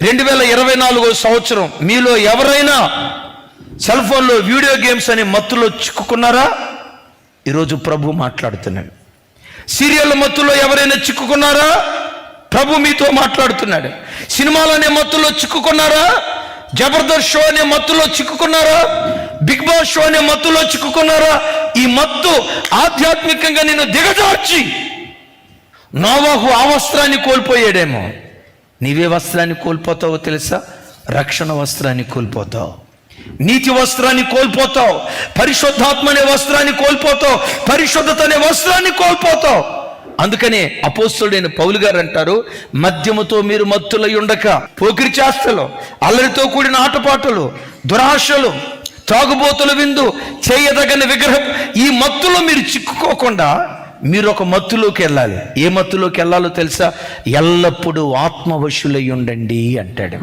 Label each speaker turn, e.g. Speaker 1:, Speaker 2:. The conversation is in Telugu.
Speaker 1: 2024 సంవత్సరం మీలో ఎవరైనా సెల్ ఫోన్లో వీడియో గేమ్స్ అనే మత్తులో చిక్కుకున్నారా? ఈరోజు ప్రభు మాట్లాడుతున్నాడు. సీరియల్ మత్తులో ఎవరైనా చిక్కుకున్నారా? ప్రభు మీతో మాట్లాడుతున్నాడు. సినిమాలనే మత్తులో చిక్కుకున్నారా? జబర్దస్త్ షో అనే మత్తులో చిక్కుకున్నారా? బిగ్ బాస్ షో అనే మత్తులో చిక్కుకున్నారా? ఈ మత్తు ఆధ్యాత్మికంగా నిన్ను దిగజార్చి, నోవహు ఆ వస్త్రాన్ని కోల్పోయాడేమో, నీవే వస్త్రాన్ని కోల్పోతావో తెలుసా? రక్షణ వస్త్రాన్ని కోల్పోతావు, నీతి వస్త్రాన్ని కోల్పోతావు, పరిశుద్ధాత్మ అనే వస్త్రాన్ని కోల్పోతావు, పరిశుద్ధత అనే వస్త్రాన్ని కోల్పోతావు. అందుకనే అపోస్తలుడైన పౌలు గారు అంటారు, మద్యముతో మీరు మత్తులై ఉండక, పోకిరి చేష్టలు, అల్లరితో కూడిన ఆటపాటలు, దురాశలు, తాగుబోతుల విందు, చేయదగని విగ్రహం, ఈ మత్తులో మీరు చిక్కుకోకుండా మీరు ఒక మత్తులోకి వెళ్ళాలి. ఏ మత్తులోకి వెళ్ళాలో తెలుసా? ఎల్లప్పుడూ ఆత్మవశులై ఉండండి అంటాడు.